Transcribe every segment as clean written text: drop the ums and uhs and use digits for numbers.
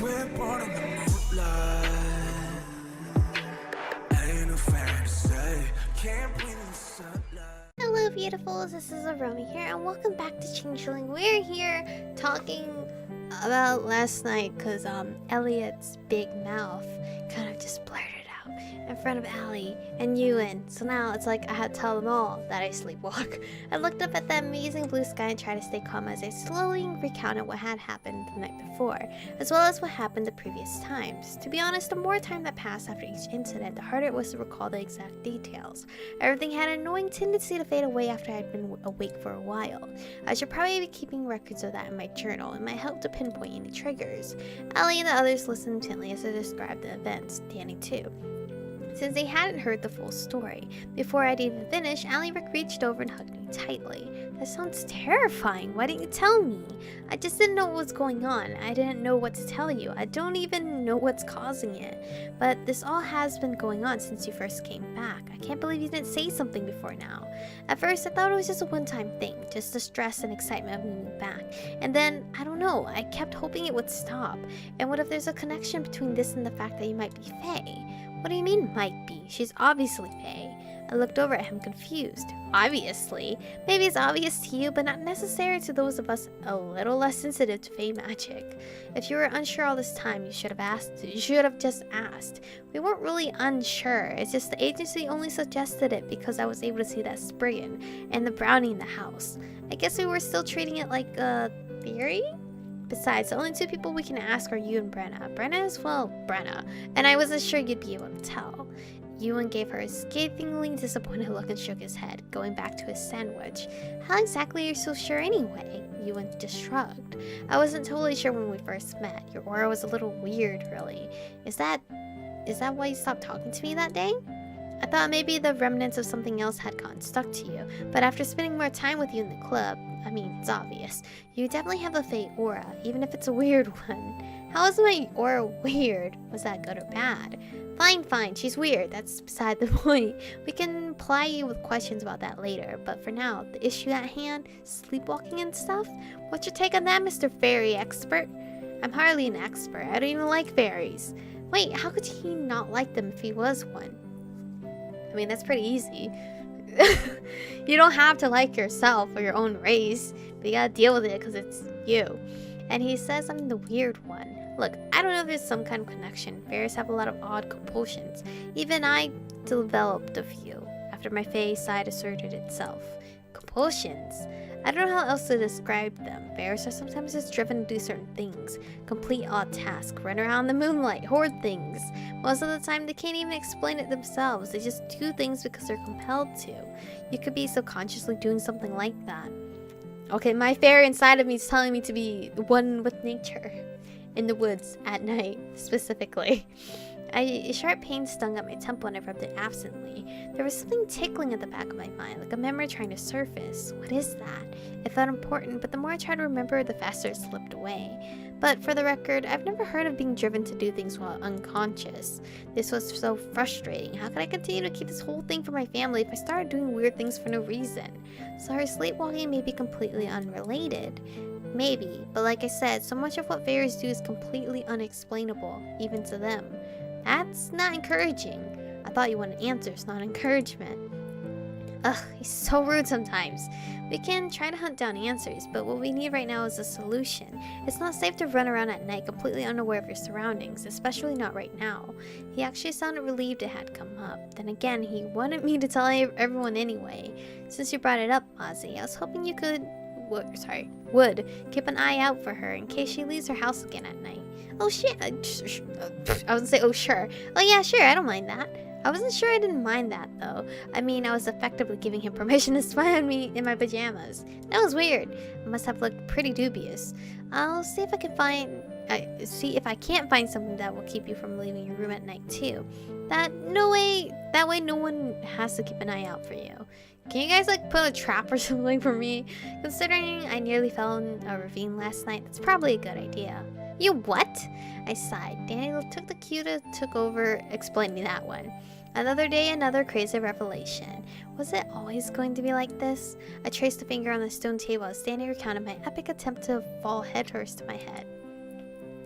We're born in the moonlight. Ain't no fair to say. Can't breathe in the sunlight. Hello beautifuls, this is Aromie here and welcome back to Changeling. We're here talking about last night because Elliot's big mouth kind of just blurted out in front of Allie and Ewan. So now it's like I had to tell them all that I sleepwalk. I looked up at the amazing blue sky and tried to stay calm as I slowly recounted what had happened the night before, as well as what happened the previous times. To be honest, the more time that passed after each incident, the harder it was to recall the exact details. Everything had an annoying tendency to fade away after I had been awake for a while. I should probably be keeping records of that in my journal. It might help to pinpoint any triggers. Allie and the others listened intently as I described the events, Danny too, since they hadn't heard the full story. Before I'd even finished, Allie reached over and hugged me tightly. That sounds terrifying. Why didn't you tell me? I just didn't know what was going on. I didn't know what to tell you. I don't even know what's causing it. But this all has been going on since you first came back. I can't believe you didn't say something before now. At first, I thought it was just a one-time thing, just the stress and excitement of moving back. And then, I don't know, I kept hoping it would stop. And what if there's a connection between this and the fact that you might be Fae? What do you mean, might be? She's obviously Fae. I looked over at him confused. Obviously. Maybe it's obvious to you, but not necessary to those of us a little less sensitive to Fae magic. If you were unsure all this time, you should have asked. You should have just asked. We weren't really unsure. It's just the agency only suggested it because I was able to see that Spriggan and the brownie in the house. I guess we were still treating it like a theory? Besides, the only two people we can ask are you and Brenna. Brenna is, well, Brenna. And I wasn't sure you'd be able to tell. Ewan gave her a scathingly disappointed look and shook his head, going back to his sandwich. How exactly are you so sure anyway? Ewan just shrugged. I wasn't totally sure when we first met. Your aura was a little weird, really. Is that why you stopped talking to me that day? I thought maybe the remnants of something else had gotten stuck to you, but after spending more time with you in the club, I mean, it's obvious. You definitely have a Fae aura, even if it's a weird one. How is my aura weird? Was that good or bad? Fine, she's weird. That's beside the point. We can ply you with questions about that later, but for now, the issue at hand, sleepwalking and stuff? What's your take on that, Mr. Fairy expert? I'm hardly an expert. I don't even like fairies. Wait, how could he not like them if he was one? I mean, that's pretty easy. You don't have to like yourself or your own race, but you gotta deal with it because it's you. And he says I'm the weird one. Look, I don't know if there's some kind of connection. Fairies have a lot of odd compulsions. Even I developed a few after my Fae side asserted itself. Compulsions? I don't know how else to describe them. Fairies are sometimes just driven to do certain things. Complete odd tasks, run around the moonlight, hoard things. Most of the time they can't even explain it themselves. They just do things because they're compelled to. You could be subconsciously doing something like that. Okay, my fairy inside of me is telling me to be one with nature. In the woods, at night, specifically. A sharp pain stung at my temple and I rubbed it absently. There was something tickling at the back of my mind, like a memory trying to surface. What is that? It felt important, but the more I tried to remember, the faster it slipped away. But for the record, I've never heard of being driven to do things while unconscious. This was so frustrating. How could I continue to keep this whole thing from my family if I started doing weird things for no reason? So her sleepwalking may be completely unrelated. Maybe, but like I said, so much of what fairies do is completely unexplainable, even to them. That's not encouraging. I thought you wanted answers, not encouragement. Ugh, he's so rude sometimes. We can try to hunt down answers, but what we need right now is a solution. It's not safe to run around at night completely unaware of your surroundings, especially not right now. He actually sounded relieved it had come up. Then again, he wanted me to tell everyone anyway. Since you brought it up, Ozzy, I was hoping you would keep an eye out for her in case she leaves her house again at night. Oh shit, I was gonna say, oh sure. Oh yeah, sure, I don't mind that. I wasn't sure I didn't mind that though. I mean, I was effectively giving him permission to spy on me in my pajamas. That was weird. I must have looked pretty dubious. I'll see if I can can't find something that will keep you from leaving your room at night too. That way no one has to keep an eye out for you. Can you guys like put a trap or something for me? Considering I nearly fell in a ravine last night, that's probably a good idea. You what? I sighed. Danny took the cue to took over explaining that one. Another day, another crazy revelation. Was it always going to be like this? I traced a finger on the stone table as Danny recounted my epic attempt to fall headfirst to my head.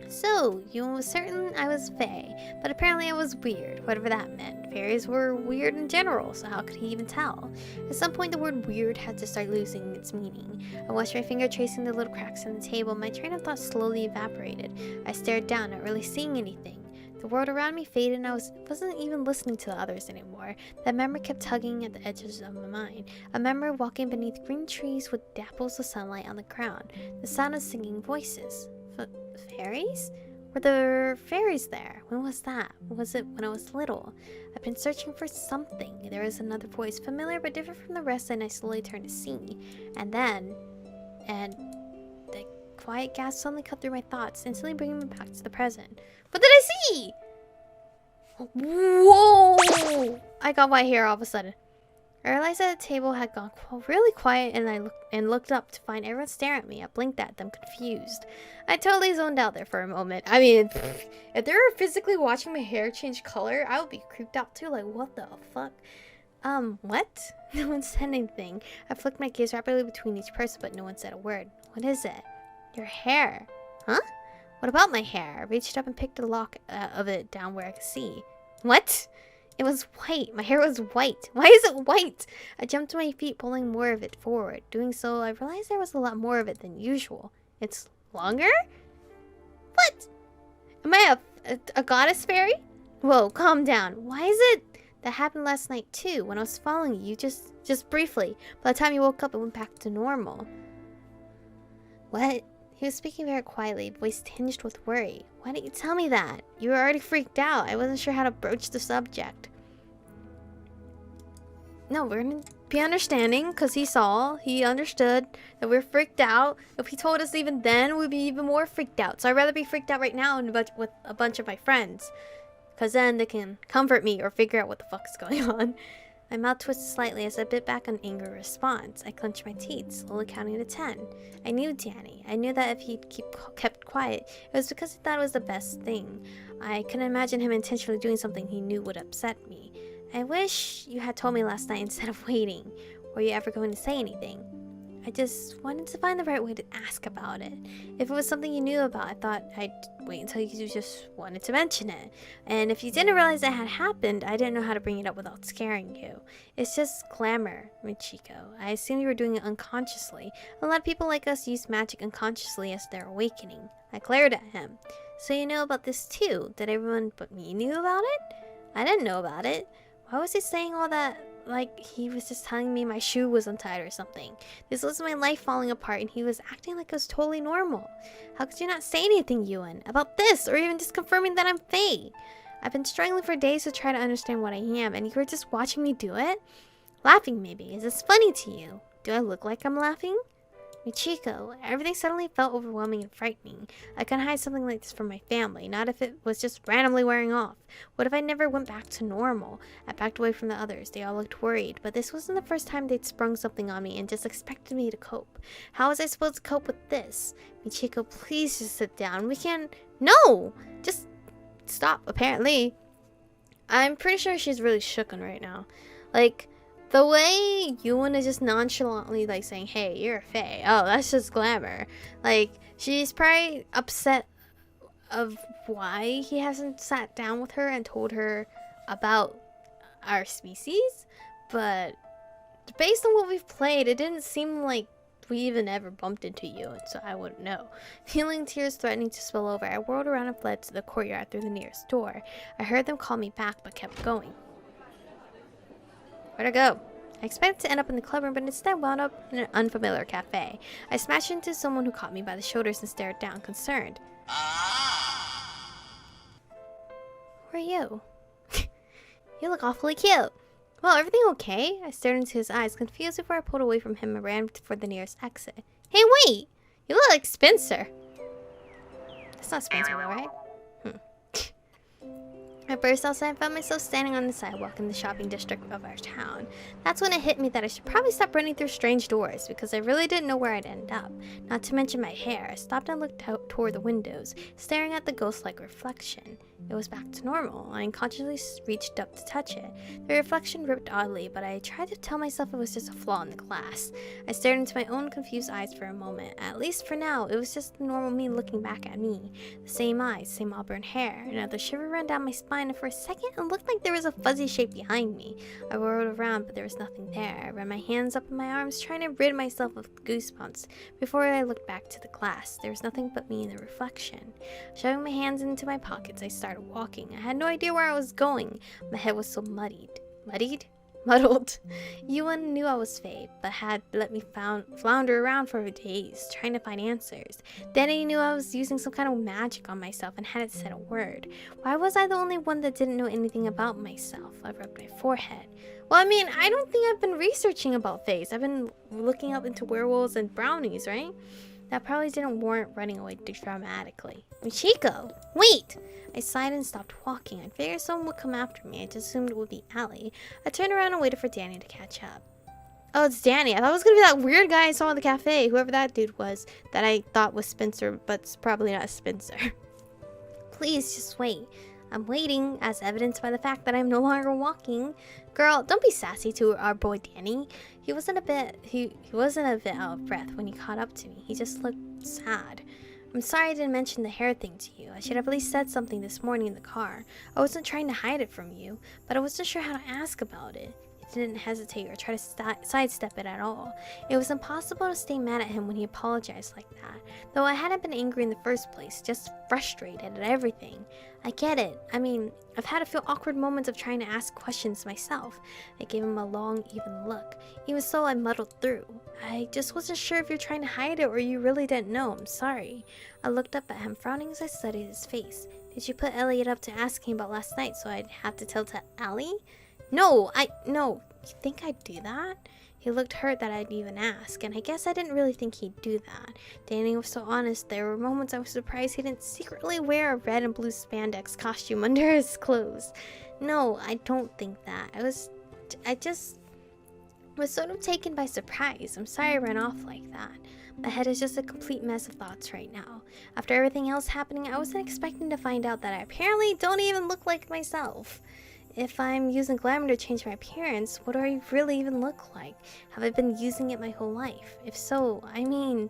So, you was certain I was Fae, but apparently I was weird, whatever that meant. Fairies were weird in general, so how could he even tell? At some point, the word weird had to start losing its meaning. I watched my finger tracing the little cracks in the table. My train of thought slowly evaporated. I stared down, not really seeing anything. The world around me faded and I wasn't even listening to the others anymore. That memory kept tugging at the edges of my mind. A memory of walking beneath green trees with dapples of sunlight on the ground. The sound of singing voices. Fairies? Were there fairies there? When was that? Was it when I was little? I've been searching for something. There was another voice, familiar but different from the rest, and I slowly turned to see. And the quiet gasp suddenly cut through my thoughts, instantly bringing me back to the present. What did I see? Whoa! I got white hair all of a sudden. I realized that the table had gone really quiet, and I looked up to find everyone staring at me. I blinked at them, confused. I totally zoned out there for a moment. I mean, if they were physically watching my hair change color, I would be creeped out too. Like, what the fuck? What? No one said anything. I flicked my gaze rapidly between each person, but no one said a word. What is it? Your hair. Huh? What about my hair? I reached up and picked a lock of it down where I could see. What? It was white. My hair was white. Why is it white? I jumped to my feet, pulling more of it forward. Doing so, I realized there was a lot more of it than usual. It's longer? What? Am I a goddess fairy? Whoa, calm down. Why is it? That happened last night too, when I was following you, just briefly. By the time you woke up, it went back to normal. What? He was speaking very quietly, voice tinged with worry. Why didn't you tell me that? You were already freaked out. I wasn't sure how to broach the subject. No, we're gonna be understanding, because he understood that we're freaked out. If he told us even then, we'd be even more freaked out. So I'd rather be freaked out right now with a bunch of my friends. Because then they can comfort me or figure out what the fuck is going on. My mouth twisted slightly as I bit back an angry response. I clenched my teeth, slowly counting to 10. I knew Danny. I knew that if he'd kept quiet, it was because he thought it was the best thing. I couldn't imagine him intentionally doing something he knew would upset me. I wish you had told me last night instead of waiting. Were you ever going to say anything? I just wanted to find the right way to ask about it. If it was something you knew about, I thought I'd wait until you just wanted to mention it. And if you didn't realize it had happened, I didn't know how to bring it up without scaring you. It's just glamour, Michiko. I assumed you were doing it unconsciously. A lot of people like us use magic unconsciously as their awakening. I glared at him. So you know about this too? Did everyone but me knew about it? I didn't know about it. Why was he saying all that? Like he was just telling me my shoe was untied or something. This was my life falling apart and he was acting like it was totally normal. How could you not say anything, Ewan, about this or even just confirming that I'm Fae? I've been struggling for days to try to understand what I am and you were just watching me do it? Laughing maybe. Is this funny to you? Do I look like I'm laughing? Michiko, everything suddenly felt overwhelming and frightening. I couldn't hide something like this from my family, not if it was just randomly wearing off. What if I never went back to normal? I backed away from the others. They all looked worried, but this wasn't the first time they'd sprung something on me and just expected me to cope. How was I supposed to cope with this? Michiko, please just sit down. We can... No! Just stop, apparently. I'm pretty sure she's really shooken right now. Like... the way Ewan is just nonchalantly like saying, hey, you're a Fae. Oh, that's just glamour. Like, she's probably upset of why he hasn't sat down with her and told her about our species. But based on what we've played, it didn't seem like we even ever bumped into Ewan, so I wouldn't know. Feeling tears threatening to spill over, I whirled around and fled to the courtyard through the nearest door. I heard them call me back, but kept going. Where'd I go? I expected to end up in the clubroom, but instead wound up in an unfamiliar cafe. I smashed into someone who caught me by the shoulders and stared down, concerned. Who are you? You look awfully cute. Well, everything okay? I stared into his eyes, confused before I pulled away from him and ran for the nearest exit. Hey, wait! You look like Spencer. That's not Spencer, though, right? I burst outside and found myself standing on the sidewalk in the shopping district of our town. That's when it hit me that I should probably stop running through strange doors, because I really didn't know where I'd end up. Not to mention my hair. I stopped and looked out toward the windows, staring at the ghost-like reflection. It was back to normal. I unconsciously reached up to touch it. The reflection ripped oddly, but I tried to tell myself it was just a flaw in the glass. I stared into my own confused eyes for a moment. At least for now, it was just normal me looking back at me. The same eyes, same auburn hair. Another shiver ran down my spine, and for a second, it looked like there was a fuzzy shape behind me. I whirled around, but there was nothing there. I ran my hands up in my arms, trying to rid myself of goosebumps. Before I looked back to the glass, there was nothing but me in the reflection. Shoving my hands into my pockets, I started walking. I had no idea where I was going. My head was so muddled. Yuan knew I was Faye, but had let me flounder around for days, trying to find answers. Danny knew I was using some kind of magic on myself and hadn't said a word. Why was I the only one that didn't know anything about myself? I rubbed my forehead. Well, I mean, I don't think I've been researching about Fays. I've been looking up into werewolves and brownies, right? That probably didn't warrant running away dramatically. Michiko, wait! I sighed and stopped walking. I figured someone would come after me. I just assumed it would be Allie. I turned around and waited for Danny to catch up. Oh, it's Danny. I thought it was going to be that weird guy I saw in the cafe. Whoever that dude was that I thought was Spencer, but it's probably not Spencer. Please, just wait. I'm waiting, as evidenced by the fact that I'm no longer walking. Girl, don't be sassy to our boy Danny. He wasn't a bit out of breath when he caught up to me. He just looked sad. I'm sorry I didn't mention the hair thing to you. I should have at least said something this morning in the car. I wasn't trying to hide it from you, but I wasn't sure how to ask about it. He didn't hesitate or try to sidestep it at all. It was impossible to stay mad at him when he apologized like that, though I hadn't been angry in the first place, just frustrated at everything. I get it. I mean, I've had a few awkward moments of trying to ask questions myself. I gave him a long, even look. Even so, I muddled through. I just wasn't sure if you're trying to hide it or you really didn't know. I'm sorry. I looked up at him, frowning as I studied his face. Did you put Elliot up to asking about last night so I'd have to tell to Allie? No. You think I'd do that? He looked hurt that I'd even ask, and I guess I didn't really think he'd do that. Danny was so honest, there were moments I was surprised he didn't secretly wear a red and blue spandex costume under his clothes. No, I don't think that. I just was sort of taken by surprise. I'm sorry I ran off like that. My head is just a complete mess of thoughts right now. After everything else happening, I wasn't expecting to find out that I apparently don't even look like myself. If I'm using glamour to change my appearance, what do I really even look like? Have I been using it my whole life? If so, I mean,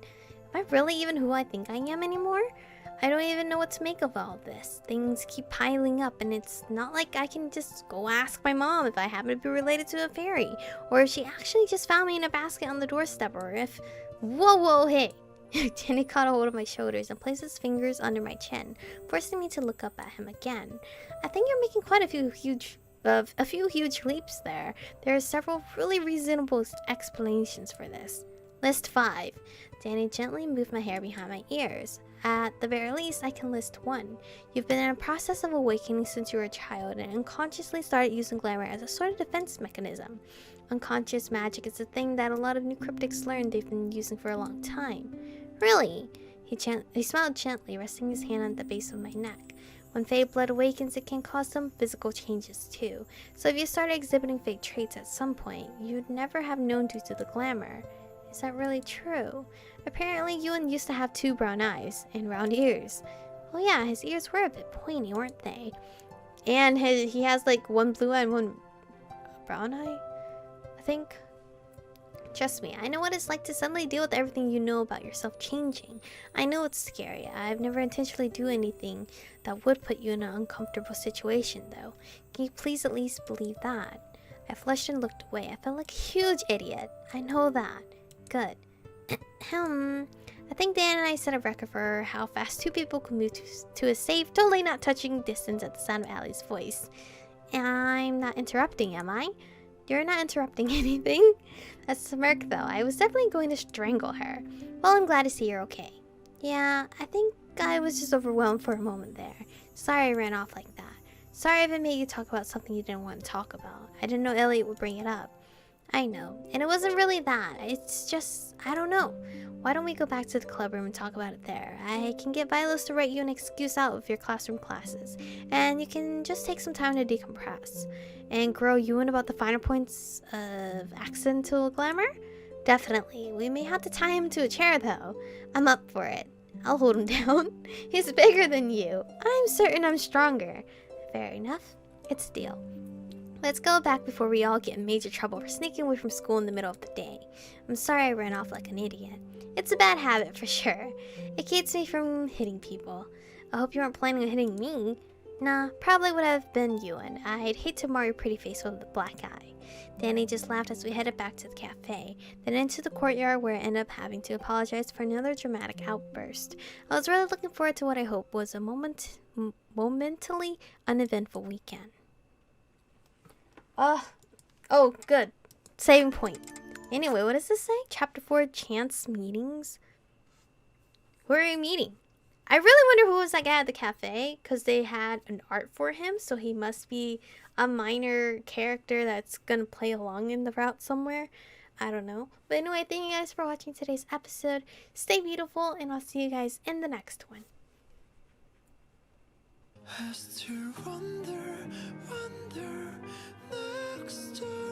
am I really even who I think I am anymore? I don't even know what to make of all this. Things keep piling up, and it's not like I can just go ask my mom if I happen to be related to a fairy, or if she actually just found me in a basket on the doorstep, or if... Whoa, hey! Danny caught a hold of my shoulders and placed his fingers under my chin, forcing me to look up at him again. I think you're making quite a few huge leaps there. There are several really reasonable explanations for this. List 5. Danny gently moved my hair behind my ears. At the very least, I can list 1. You've been in a process of awakening since you were a child and unconsciously started using glamour as a sort of defense mechanism. Unconscious magic is a thing that a lot of new cryptics learned they've been using for a long time. Really? He smiled gently, resting his hand on the base of my neck. When Fae blood awakens, it can cause some physical changes too. So if you started exhibiting fake traits at some point, you'd never have known due to the glamour. Is that really true? Apparently, Ewan used to have 2 brown eyes and round ears. Oh yeah, his ears were a bit pointy, weren't they? And he has like 1 blue eye and 1 brown eye, I think. Trust me, I know what it's like to suddenly deal with everything you know about yourself changing. I know it's scary. I've never intentionally do anything that would put you in an uncomfortable situation, though. Can you please at least believe that? I flushed and looked away. I felt like a huge idiot. I know that. Good. I think Dan and I set a record for how fast 2 people could move to a safe, totally not touching distance at the sound of Allie's voice. I'm not interrupting, am I? You're not interrupting anything. That smirk, though. I was definitely going to strangle her. Well, I'm glad to see you're okay. Yeah, I think I was just overwhelmed for a moment there. Sorry I ran off like that. Sorry if it made you talk about something you didn't want to talk about. I didn't know Elliot would bring it up. I know. And it wasn't really that. It's just, I don't know. Why don't we go back to the club room and talk about it there? I can get Vilos to write you an excuse out of your classroom classes. And you can just take some time to decompress. And grow you in about the finer points of accidental glamour? Definitely. We may have to tie him to a chair, though. I'm up for it. I'll hold him down. He's bigger than you. I'm certain I'm stronger. Fair enough. It's a deal. Let's go back before we all get in major trouble for sneaking away from school in the middle of the day. I'm sorry I ran off like an idiot. It's a bad habit for sure. It keeps me from hitting people. I hope you weren't planning on hitting me. Nah, probably would have been you, and I'd hate to mar your pretty face with a black eye. Danny just laughed as we headed back to the cafe, then into the courtyard where I ended up having to apologize for another dramatic outburst. I was really looking forward to what I hope was a momentally uneventful weekend. Oh, good. Saving point. Anyway, what does this say? Chapter 4, Chance Meetings? Who are you meeting? I really wonder who was that guy at the cafe, because they had an art for him, so he must be a minor character that's going to play along in the route somewhere. I don't know. But anyway, thank you guys for watching today's episode. Stay beautiful, and I'll see you guys in the next one. I still wonder next to